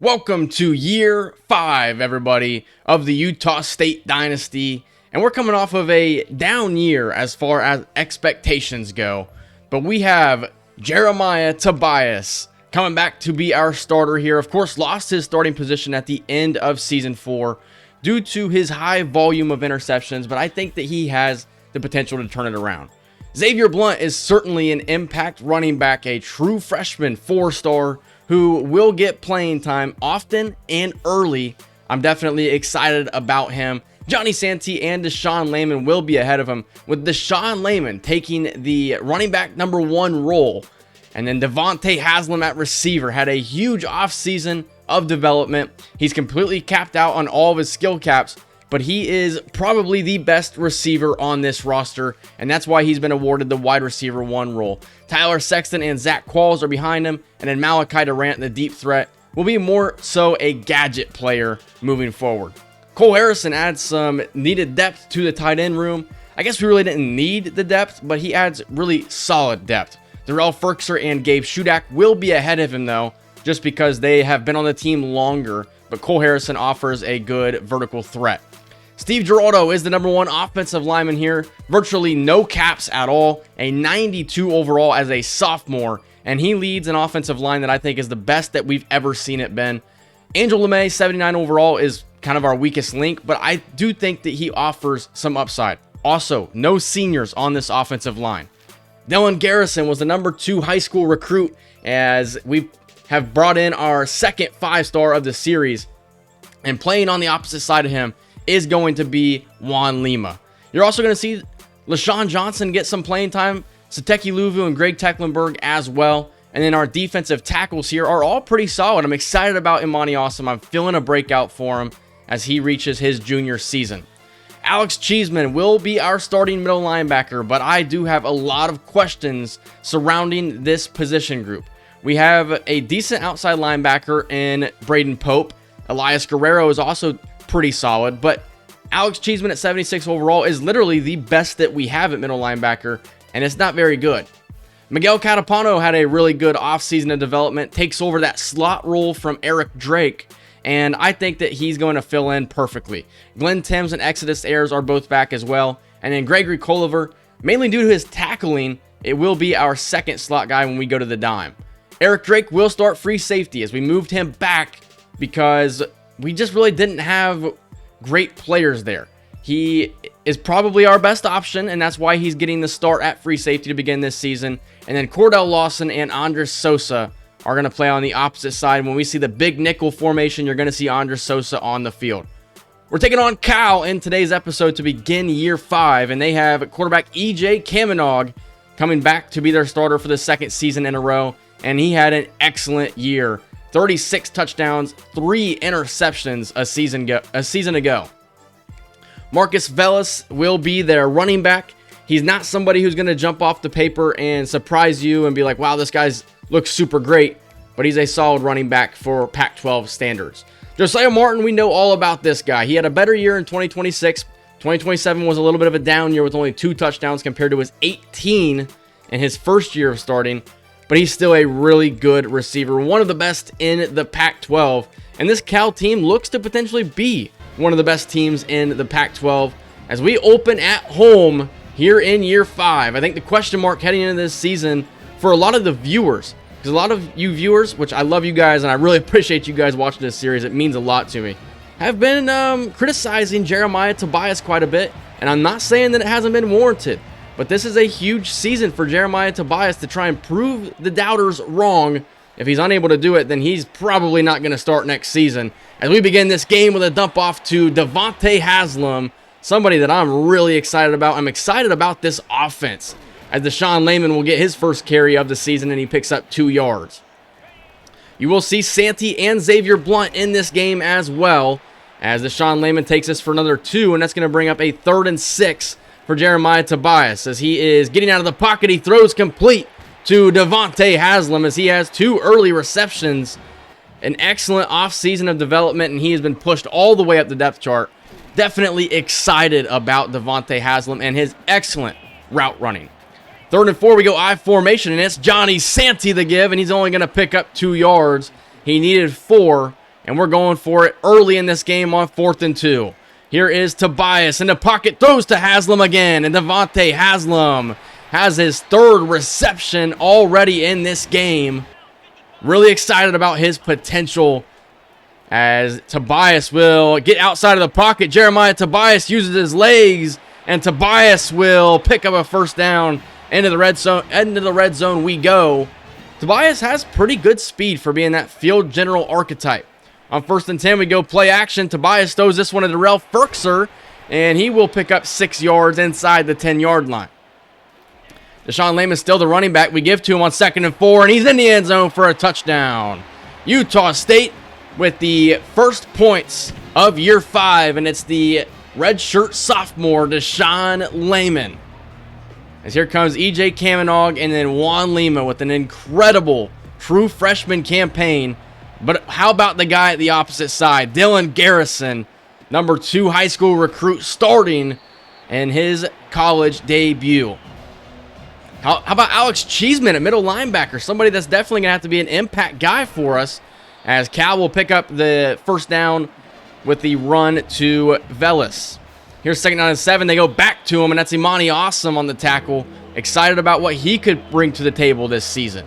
Welcome to year 5, everybody, of the Utah State Dynasty. And we're coming off of a down year as far as expectations go. But we have Jeremiah Tobias coming back to be our starter here. Of course, lost his starting position at the end of Season 4 due to his high volume of interceptions. But I think that he has the potential to turn it around. Xavier Blunt is certainly an impact running back, a true freshman 4-star who will get playing time often and early. I'm definitely excited about him. Johnny Santee and Deshaun Layman will be ahead of him, with Deshaun Layman taking the running back number 1 role. And then Devontae Haslam at receiver had a huge offseason of development. He's completely capped out on all of his skill caps, but he is probably the best receiver on this roster, and that's why he's been awarded the wide receiver 1 role. Tyler Sexton and Zach Qualls are behind him, and then Malachi Durant, the deep threat, will be more so a gadget player moving forward. Cole Harrison adds some needed depth to the tight end room. I guess we really didn't need the depth, but he adds really solid depth. Darrell Ferkser and Gabe Shudak will be ahead of him, though, just because they have been on the team longer, but Cole Harrison offers a good vertical threat. Steve Giraldo is the number 1 offensive lineman here. Virtually no caps at all. A 92 overall as a sophomore. And he leads an offensive line that I think is the best that we've ever seen it been. Angel LeMay, 79 overall, is kind of our weakest link, but I do think that he offers some upside. Also, no seniors on this offensive line. Dylan Garrison was the number 2 high school recruit, as we have brought in our second 5-star of the series. And playing on the opposite side of him is going to be Juan Lima. You're also going to see LaShawn Johnson get some playing time, Sateki Luvu and Greg Tecklenburg as well. And then our defensive tackles here are all pretty solid. I'm excited about Imani Awesome. I'm feeling a breakout for him as he reaches his junior season. Alex Cheeseman will be our starting middle linebacker, but I do have a lot of questions surrounding this position group. We have a decent outside linebacker in Braden Pope. Elias Guerrero is also pretty solid, but Alex Cheeseman at 76 overall is literally the best that we have at middle linebacker, and it's not very good. Miguel Catapano had a really good offseason of development, takes over that slot role from Eric Drake, and I think that he's going to fill in perfectly. Glenn Timms and Exodus Ayers are both back as well, and then Gregory Coliver, mainly due to his tackling, it will be our second slot guy when we go to the dime. Eric Drake will start free safety as we moved him back because we just really didn't have great players there. He is probably our best option, and that's why he's getting the start at free safety to begin this season. And then Cordell Lawson and Andres Sosa are going to play on the opposite side. When we see the big nickel formation, you're going to see Andres Sosa on the field. We're taking on Cal in today's episode to begin year 5, and they have quarterback EJ Kamenog coming back to be their starter for the second season in a row, and he had an excellent year. 36 touchdowns, 3 interceptions a season ago. Marcus Vellis will be their running back. He's not somebody who's going to jump off the paper and surprise you and be like, wow, this guy looks super great, but he's a solid running back for Pac-12 standards. Josiah Martin, we know all about this guy. He had a better year in 2026. 2027 was a little bit of a down year with only 2 touchdowns compared to his 18 in his first year of starting. But he's still a really good receiver, one of the best in the Pac-12. And this Cal team looks to potentially be one of the best teams in the Pac-12 as we open at home here in year 5. I think the question mark heading into this season for a lot of the viewers, because a lot of you viewers, which I love you guys and I really appreciate you guys watching this series, it means a lot to me, have been criticizing Jeremiah Tobias quite a bit. And I'm not saying that it hasn't been warranted. But this is a huge season for Jeremiah Tobias to try and prove the doubters wrong. If he's unable to do it, then he's probably not going to start next season. As we begin this game with a dump off to Devontae Haslam, somebody that I'm really excited about. I'm excited about this offense, as Deshaun Layman will get his first carry of the season and he picks up 2 yards. You will see Santee and Xavier Blunt in this game as well, as Deshaun Layman takes us for another 2, and that's going to bring up a 3rd and 6 for Jeremiah Tobias. As he is getting out of the pocket, he throws complete to Devontae Haslam as he has 2 early receptions. An excellent offseason of development, and he has been pushed all the way up the depth chart. Definitely excited about Devontae Haslam and his excellent route running. 3rd and 4, we go I formation, and it's Johnny Santee the give, and he's only going to pick up 2 yards. He needed 4 and we're going for it early in this game on 4th and 2. Here is Tobias in the pocket, throws to Haslam again, and Devontae Haslam has his 3rd reception already in this game. Really excited about his potential as Tobias will get outside of the pocket. Jeremiah Tobias uses his legs, and Tobias will pick up a 1st down. Into the red zone we go. Tobias has pretty good speed for being that field general archetype. On 1st and 10, we go play action. Tobias throws this one to Darrell Ferkser, and he will pick up 6 yards inside the 10-yard line. Deshaun Lehman still the running back. We give to him on 2nd and 4, and he's in the end zone for a touchdown. Utah State with the first points of year 5, and it's the redshirt sophomore Deshaun Lehman. As here comes E.J. Kamenog and then Juan Lima with an incredible true freshman campaign. But how about the guy at the opposite side? Dylan Garrison, number 2 high school recruit, starting in his college debut. How about Alex Cheeseman at middle linebacker? Somebody that's definitely going to have to be an impact guy for us, as Cal will pick up the 1st down with the run to Velas. Here's 2nd down and 7. They go back to him, and that's Imani Awesome on the tackle. Excited about what he could bring to the table this season.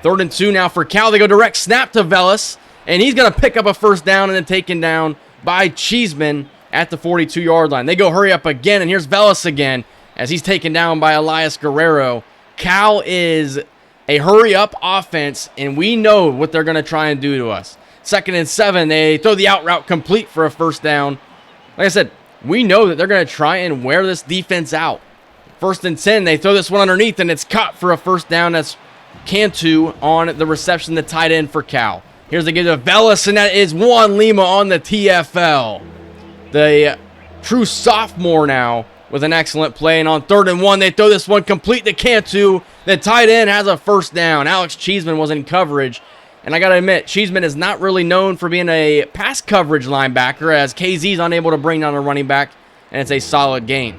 3rd and 2 now for Cal. They go direct snap to Velas, and he's going to pick up a 1st down and then taken down by Cheeseman at the 42-yard line. They go hurry up again, and here's Velas again as he's taken down by Elias Guerrero. Cal is a hurry-up offense, and we know what they're going to try and do to us. 2nd and 7. They throw the out route complete for a 1st down. Like I said, we know that they're going to try and wear this defense out. 1st and 10, they throw this one underneath, and it's caught for a 1st down. That's Cantu on the reception, the tight end for Cal. Here's the give to Velas, and that is Juan Lima on the TFL. The true sophomore now with an excellent play, and on 3rd and 1, they throw this one complete to Cantu. The tight end has a 1st down. Alex Cheeseman was in coverage. And I got to admit, Cheeseman is not really known for being a pass coverage linebacker, as KZ is unable to bring down a running back, and it's a solid gain.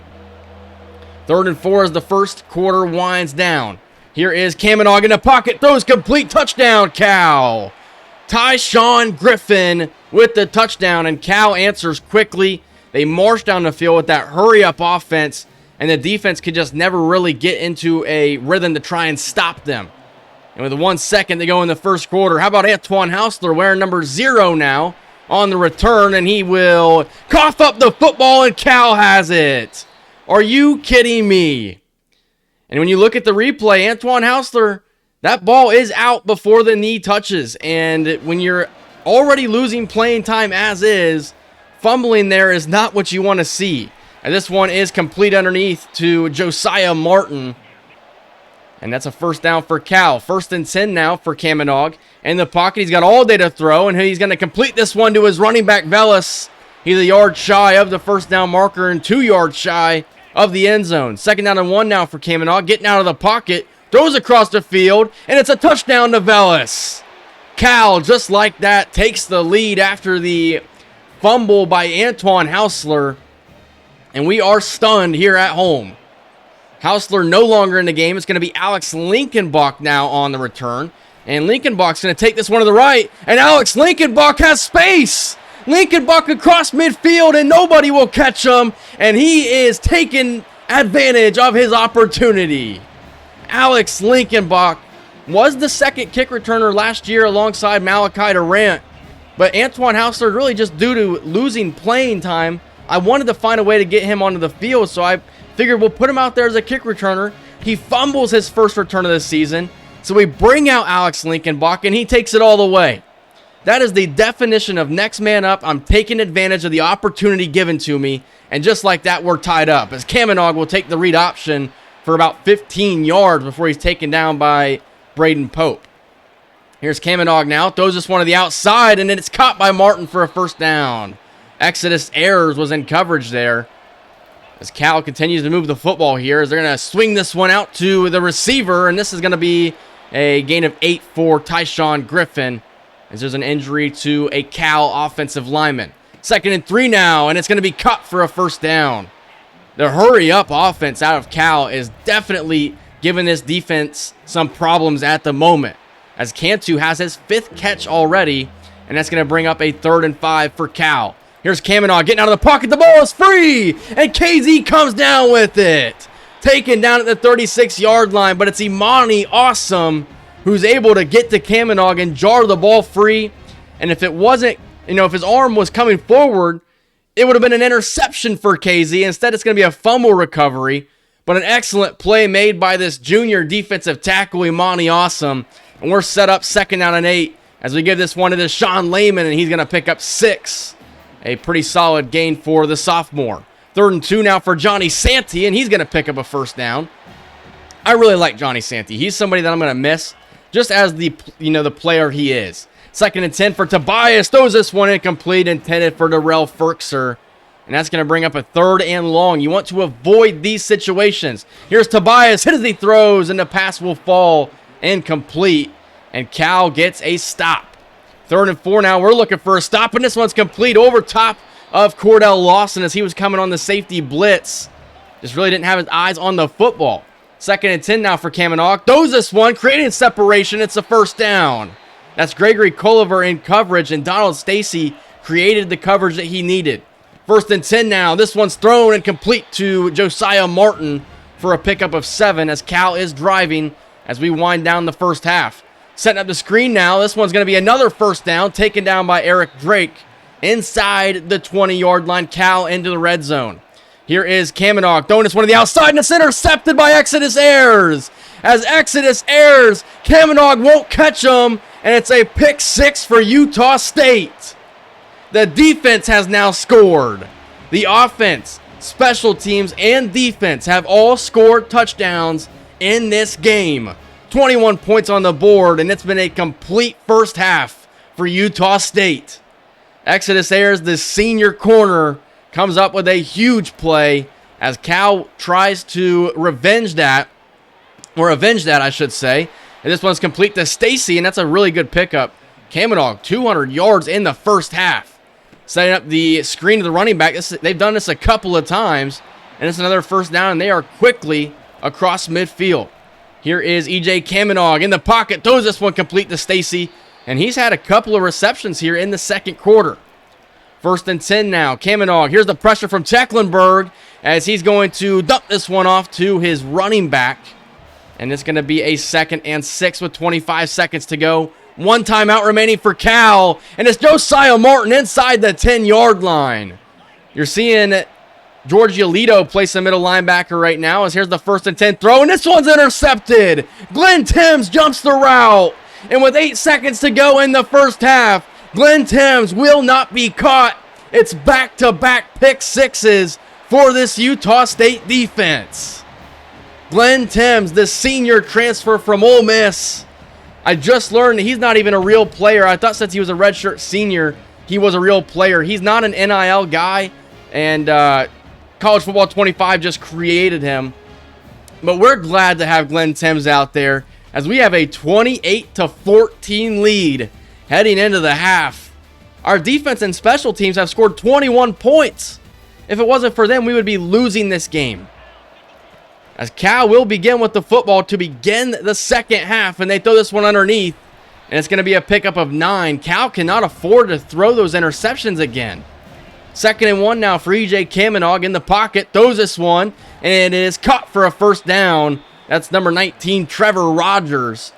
3rd and 4 as the 1st quarter winds down. Here is Kamenog in the pocket, throws complete, touchdown, Cal. Tyshawn Griffin with the touchdown, and Cal answers quickly. They march down the field with that hurry-up offense, and the defense could just never really get into a rhythm to try and stop them. And with 1 second to go in the 1st quarter, how about Antoine Hausler wearing number 0 now on the return, and he will cough up the football, and Cal has it. Are you kidding me? And when you look at the replay, Antoine Hausler, that ball is out before the knee touches. And when you're already losing playing time as is, fumbling there is not what you want to see. And this one is complete underneath to Josiah Martin. And that's a 1st down for Cal. 1st and 10 now for Kamenog. In the pocket, he's got all day to throw, and he's going to complete this one to his running back, Velas. He's a yard shy of the 1st down marker and 2 yards shy of the end zone. 2nd down and 1 now for Kamenog. Getting out of the pocket, throws across the field, and it's a touchdown to Velas. Cal, just like that, takes the lead after the fumble by Antoine Hausler, and we are stunned here at home. Hausler no longer in the game. It's going to be Alex Linkenbach now on the return. And Linkenbach's going to take this one to the right. And Alex Linkenbach has space. Linkenbach across midfield, and nobody will catch him. And he is taking advantage of his opportunity. Alex Linkenbach was the 2nd kick returner last year alongside Malachi Durant. But Antoine Hausler, really just due to losing playing time, I wanted to find a way to get him onto the field, so I figured we'll put him out there as a kick returner. He fumbles his 1st return of the season, so we bring out Alex Linkenbach, and he takes it all the way. That is the definition of next man up. I'm taking advantage of the opportunity given to me, and just like that, we're tied up, as Kamenog will take the read option for about 15 yards before he's taken down by Braden Pope. Here's Kamenog now, throws this one to the outside, and then it's caught by Martin for a 1st down. Exodus Ayers was in coverage there. As Cal continues to move the football here, as they're going to swing this one out to the receiver, and this is going to be a gain of 8 for Tyshawn Griffin, as there's an injury to a Cal offensive lineman. 2nd and 3 now, and it's going to be cut for a 1st down. The hurry-up offense out of Cal is definitely giving this defense some problems at the moment, as Cantu has his 5th catch already, and that's going to bring up a 3rd and 5 for Cal. Here's Kamenog getting out of the pocket. The ball is free, and KZ comes down with it. Taken down at the 36-yard line, but it's Imani Awesome who's able to get to Kamenog and jar the ball free. And if it wasn't, if his arm was coming forward, it would have been an interception for KZ. Instead, it's going to be a fumble recovery, but an excellent play made by this junior defensive tackle, Imani Awesome. And we're set up 2nd down and 8 as we give this one to Sean Lehman, and he's going to pick up 6. A pretty solid gain for the sophomore. 3rd and 2 now for Johnny Santee, and he's going to pick up a 1st down. I really like Johnny Santee. He's somebody that I'm going to miss just as the player he is. 2nd and 10 for Tobias. Throws this one incomplete, intended for Darrell Ferkser. And that's going to bring up a 3rd and long. You want to avoid these situations. Here's Tobias. Hit as he throws, and the pass will fall incomplete. And Cal gets a stop. 3rd and 4 now. We're looking for a stop, and this one's complete over top of Cordell Lawson as he was coming on the safety blitz. Just really didn't have his eyes on the football. 2nd and 10 now for Kamenog. Throws this one, creating separation. It's a 1st down. That's Gregory Culliver in coverage, and Donald Stacy created the coverage that he needed. 1st and 10 now. This one's thrown and complete to Josiah Martin for a pickup of 7 as Cal is driving as we wind down the first half. Setting up the screen now. This one's going to be another 1st down, taken down by Eric Drake inside the 20-yard line. Cal into the red zone. Here is Kamenog throwing this one to the outside, and it's intercepted by Exodus Ayers. As Exodus Ayers, Kamenog won't catch him, and it's a pick 6 for Utah State. The defense has now scored. The offense, special teams, and defense have all scored touchdowns in this game. 21 points on the board, and it's been a complete first half for Utah State. Exodus Ayers, the senior corner, comes up with a huge play as Cal tries to avenge that, I should say. And this one's complete to Stacy, and that's a really good pickup. Kamenog, 200 yards in the first half. Setting up the screen to the running back. They've done this a couple of times, and it's another 1st down, and they are quickly across midfield. Here is E.J. Kamenog in the pocket. Throws this one complete to Stacy, and he's had a couple of receptions here in the 2nd quarter. 1st and 10 now. Kamenog, here's the pressure from Tecklenburg as he's going to dump this one off to his running back. And it's going to be a 2nd and 6 with 25 seconds to go. 1 timeout remaining for Cal, and it's Josiah Martin inside the 10-yard line. You're seeing George Yolito play some middle linebacker right now as here's the 1st and 10 throw, and this one's intercepted. Glenn Timms jumps the route, and with 8 seconds to go in the first half, Glenn Timms will not be caught. It's back-to-back pick 6s for this Utah State defense. Glenn Timms, the senior transfer from Ole Miss. I just learned that he's not even a real player. I thought since he was a redshirt senior, he was a real player. He's not an NIL guy, and College Football 25 just created him. But we're glad to have Glenn Timms out there as we have a 28-14 lead heading into the half. Our defense and special teams have scored 21 points. If it wasn't for them, we would be losing this game. As Cal will begin with the football to begin the 2nd half, and they throw this one underneath, and it's going to be a pickup of 9. Cal cannot afford to throw those interceptions again. 2nd and 1 now for E.J. Kamenog in the pocket, throws this one, and it is caught for a 1st down. That's number 19, Trevor Rogers.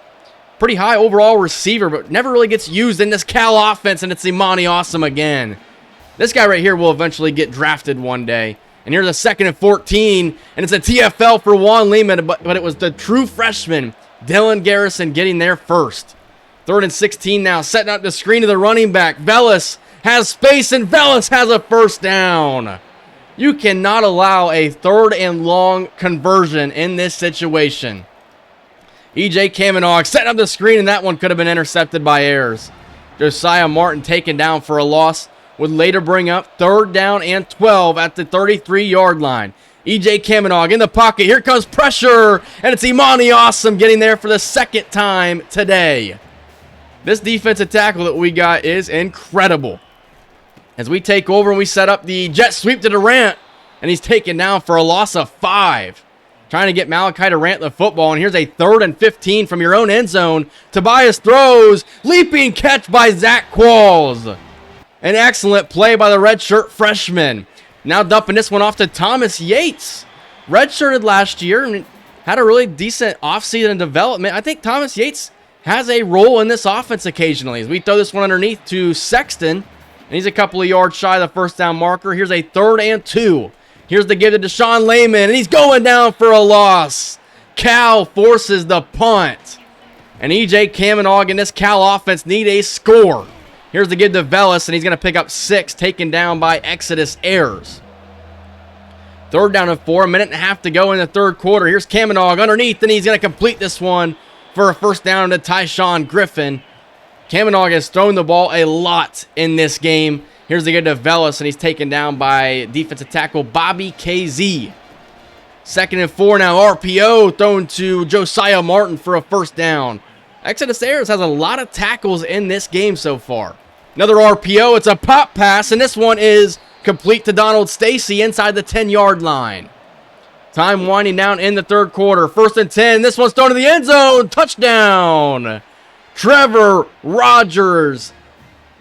Pretty high overall receiver, but never really gets used in this Cal offense, and it's Imani Awesome again. This guy right here will eventually get drafted one day. And here's a 2nd and 14, and it's a TFL for Juan Lehman, but it was the true freshman, Dylan Garrison, getting there first. 3rd and 16 now, setting up the screen to the running back. Vellis has space, and Vellis has a 1st down. You cannot allow a 3rd and long conversion in this situation. E.J. Kamenog setting up the screen, and that one could have been intercepted by Ayers. Josiah Martin taken down for a loss, would later bring up 3rd down and 12 at the 33-yard line. E.J. Kamenog in the pocket. Here comes pressure, and it's Imani Awesome getting there for the 2nd time today. This defensive tackle that we got is incredible. As we take over and we set up the jet sweep to Durant, and he's taken down for a loss of 5. trying to get Malachi Durant the football, and here's a 3rd and 15 from your own end zone. Tobias throws, leaping catch by Zach Qualls. An excellent play by the redshirt freshman. Now dumping this one off to Thomas Yates. Redshirted last year and had a really decent offseason development. I think Thomas Yates has a role in this offense occasionally as we throw this one underneath to Sexton, and he's a couple of yards shy of the first down marker. Here's a 3rd and 2. Here's the give to Deshaun Layman, and he's going down for a loss. Cal forces the punt. And E.J. Kamenog and this Cal offense need a score. Here's the give to Vellis, and he's going to pick up 6, taken down by Exodus Ayers. 3rd down and 4, a minute and a half to go in the 3rd quarter. Here's Kamenog underneath, and he's going to complete this one for a first down to Tyshawn Griffin. Kamenog has thrown the ball a lot in this game. Here's the give to Vellis, and he's taken down by defensive tackle Bobby KZ. 2nd and 4 now. RPO thrown to Josiah Martin for a first down. Exodus Ayers has a lot of tackles in this game so far. Another RPO. It's a pop pass, and this one is complete to Donald Stacy inside the 10-yard line. Time winding down in the 3rd quarter. 1st and 10. This one's thrown to the end zone. Touchdown. Trevor Rogers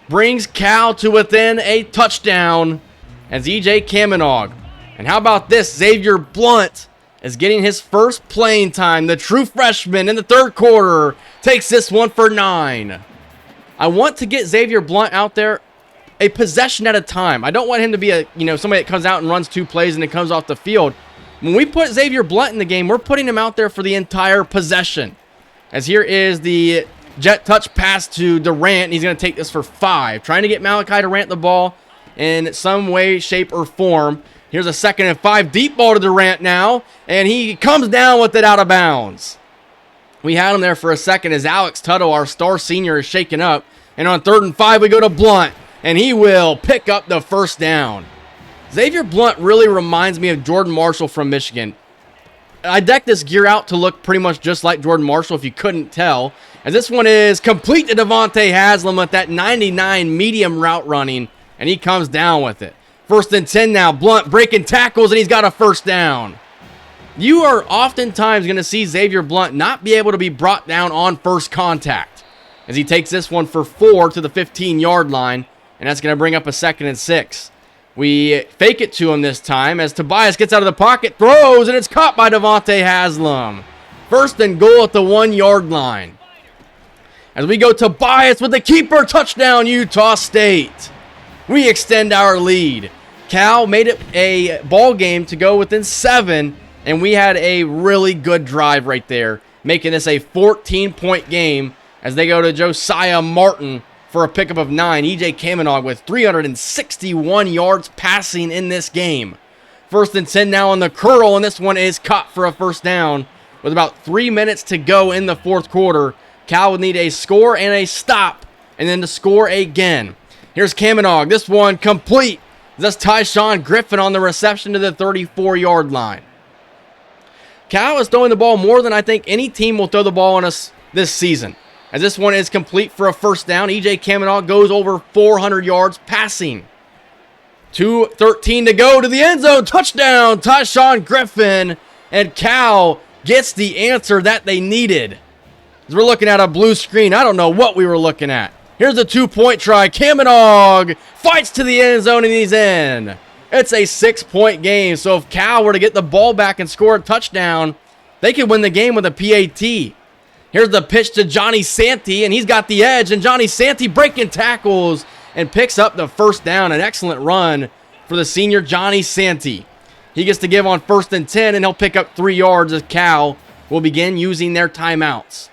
brings Cal to within a touchdown as E.J. Kamenog. And how about this? Xavier Blunt is getting his first playing time. The true freshman in the 3rd quarter takes this one for 9. I want to get Xavier Blunt out there a possession at a time. I don't want him to be somebody that comes out and runs 2 plays and then comes off the field. When we put Xavier Blunt in the game, we're putting him out there for the entire possession. As here is the jet touch pass to Durant, and he's going to take this for 5. Trying to get Malachi Durant the ball in some way, shape, or form. Here's a 2nd and 5. Deep ball to Durant now, and he comes down with it out of bounds. We had him there for a second as Alex Tuttle, our star senior, is shaken up. And on 3rd and 5, we go to Blunt, and he will pick up the first down. Xavier Blunt really reminds me of Jordan Marshall from Michigan. I decked this gear out to look pretty much just like Jordan Marshall, if you couldn't tell. As this one is complete to Devontae Haslam with that 99 medium route running, and he comes down with it. 1st and 10 now. Blunt breaking tackles, and he's got a first down. You are oftentimes going to see Xavier Blunt not be able to be brought down on first contact, as he takes this one for 4 to the 15-yard line, and that's going to bring up a 2nd and 6. We fake it to him this time as Tobias gets out of the pocket, throws, and it's caught by Devontae Haslam. 1st and goal at the 1-yard line. As we go Tobias with the keeper, touchdown Utah State. We extend our lead. Cal made it a ball game to go within 7, and we had a really good drive right there, making this a 14-point game as they go to Josiah Martin for a pickup of 9. E.J. Kamenog with 361 yards passing in this game. 1st and 10 now on the curl, and this one is caught for a first down with about 3 minutes to go in the 4th quarter. Cal would need a score and a stop, and then to score again. Here's Kamenog. This one complete. That's Tyshawn Griffin on the reception to the 34-yard line. Cal is throwing the ball more than I think any team will throw the ball on us this season. As this one is complete for a first down. E.J. Kamenog goes over 400 yards passing. 2:13 to go to the end zone. Touchdown, Tyshawn Griffin. And Cal gets the answer that they needed. As we're looking at a blue screen. I don't know what we were looking at. Here's a 2-point try. Kamenog fights to the end zone, and he's in. It's a 6-point game. So if Cal were to get the ball back and score a touchdown, they could win the game with a PAT. Here's the pitch to Johnny Santee, and he's got the edge. And Johnny Santee breaking tackles and picks up the first down. An excellent run for the senior Johnny Santee. He gets to give on 1st and 10, and he'll pick up 3 yards as Cal will begin using their timeouts.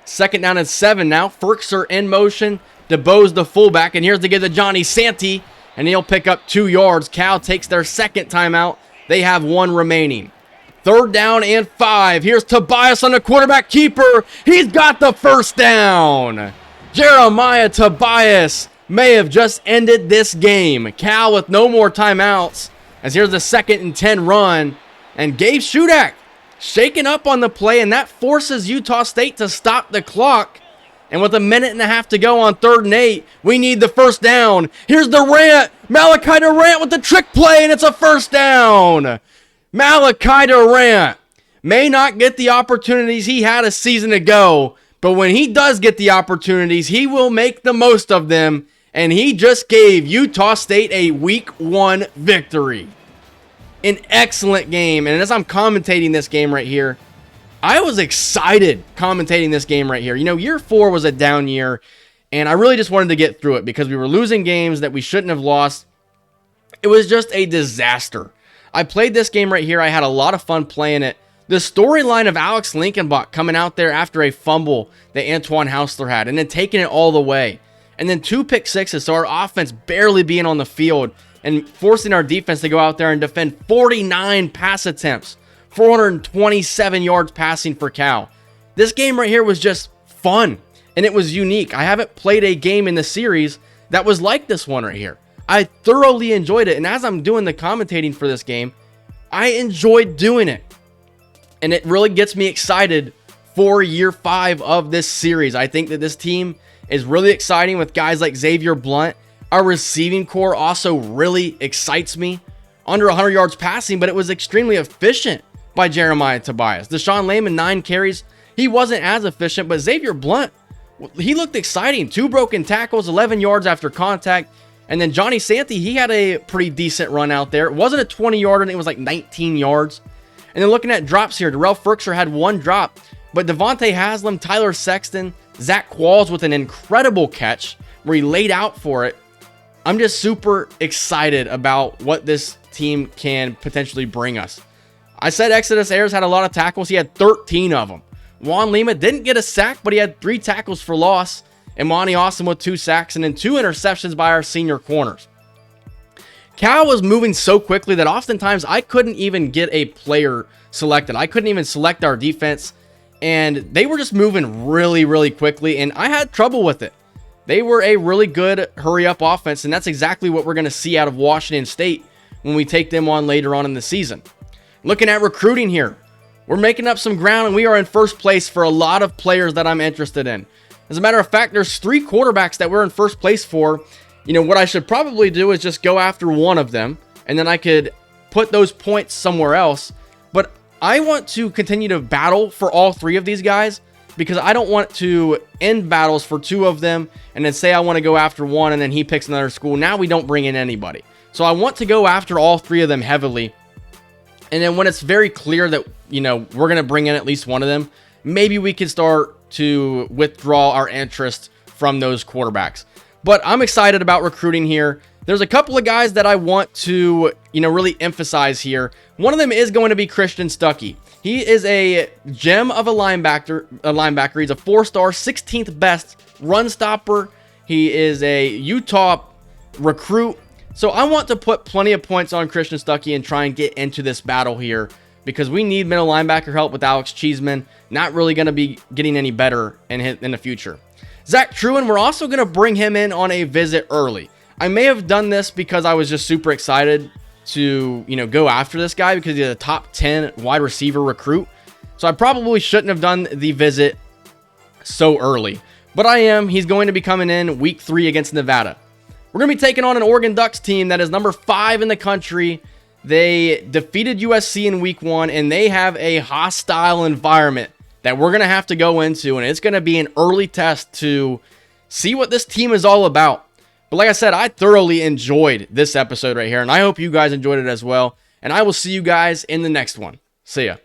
2nd down and 7 now. Ferkser in motion. DeBose the fullback, and here's the give to Johnny Santee, and he'll pick up 2 yards. Cal takes their 2nd timeout. They have 1 remaining. 3rd down and 5. Here's Tobias on the quarterback keeper. He's got the first down. Jeremiah Tobias may have just ended this game. Cal with no more timeouts. As here's the 2nd and 10 run. And Gabe Shudak shaken up on the play, and that forces Utah State to stop the clock. And with a minute and a half to go on 3rd and 8, we need the first down. Here's Durant. Malachi Durant with the trick play, and it's a first down. Malachi Durant may not get the opportunities he had a season ago, but when he does get the opportunities, he will make the most of them, and he just gave Utah State a Week 1 victory. An excellent game, and as I'm commentating this game right here, I was excited commentating this game right here. You know, year 4 was a down year, and I really just wanted to get through it because we were losing games that we shouldn't have lost. It was just a disaster. I played this game right here. I had a lot of fun playing it. The storyline of Alex Lincolnbach coming out there after a fumble that Antoine Hausler had and then taking it all the way. And then 2 pick sixes, so our offense barely being on the field and forcing our defense to go out there and defend 49 pass attempts, 427 yards passing for Cal. This game right here was just fun, and it was unique. I haven't played a game in the series that was like this one right here. I thoroughly enjoyed it, and as I'm doing the commentating for this game, I enjoyed doing it. And it really gets me excited for year 5 of this series. I think that this team is really exciting with guys like Xavier Blunt. Our receiving core also really excites me. Under 100 yards passing, but it was extremely efficient by Jeremiah Tobias. Deshaun Layman, 9 carries. He wasn't as efficient, but Xavier Blunt, he looked exciting. 2 broken tackles, 11 yards after contact. And then Johnny Santee, he had a pretty decent run out there. It wasn't a 20-yarder, it was like 19 yards. And then looking at drops here, Darrell Ferkser had 1 drop, but Devontae Haslam, Tyler Sexton, Zach Qualls with an incredible catch where he laid out for it. I'm just super excited about what this team can potentially bring us. I said Exodus Ayers had a lot of tackles. He had 13 of them. Juan Lima didn't get a sack, but he had 3 tackles for loss. Imani Awesome with 2 sacks and then 2 interceptions by our senior corners. Cal was moving so quickly that oftentimes I couldn't even get a player selected. I couldn't even select our defense, and they were just moving really, really quickly, and I had trouble with it. They were a really good hurry-up offense, and that's exactly what we're going to see out of Washington State when we take them on later on in the season. Looking at recruiting here, we're making up some ground, and we are in first place for a lot of players that I'm interested in. As a matter of fact, there's 3 quarterbacks that we're in first place for. You know, what I should probably do is just go after one of them, and then I could put those points somewhere else. But I want to continue to battle for all 3 of these guys because I don't want to end battles for 2 of them and then say I want to go after one and then he picks another school. Now we don't bring in anybody. So I want to go after all 3 of them heavily. And then when it's very clear that, you know, we're going to bring in at least one of them, maybe we can start to withdraw our interest from those quarterbacks. But I'm excited about recruiting here. There's a couple of guys that I want to, you know, really emphasize here. One of them is going to be Christian Stuckey. He is a gem of a linebacker. He's a 4-star, 16th best run stopper. He is a Utah recruit. So I want to put plenty of points on Christian Stuckey and try and get into this battle here because we need middle linebacker help with Alex Cheeseman. Not really going to be getting any better in the future. Zach Truen, we're also going to bring him in on a visit early. I may have done this because I was just super excited to, you know, go after this guy because he's a top 10 wide receiver recruit. So I probably shouldn't have done the visit so early. But I am. He's going to be coming in week 3 against Nevada. We're going to be taking on an Oregon Ducks team that is number 5 in the country. They defeated USC in week 1, and they have a hostile environment that we're going to have to go into, and it's going to be an early test to see what this team is all about. But like I said, I thoroughly enjoyed this episode right here, and I hope you guys enjoyed it as well. And I will see you guys in the next one. See ya.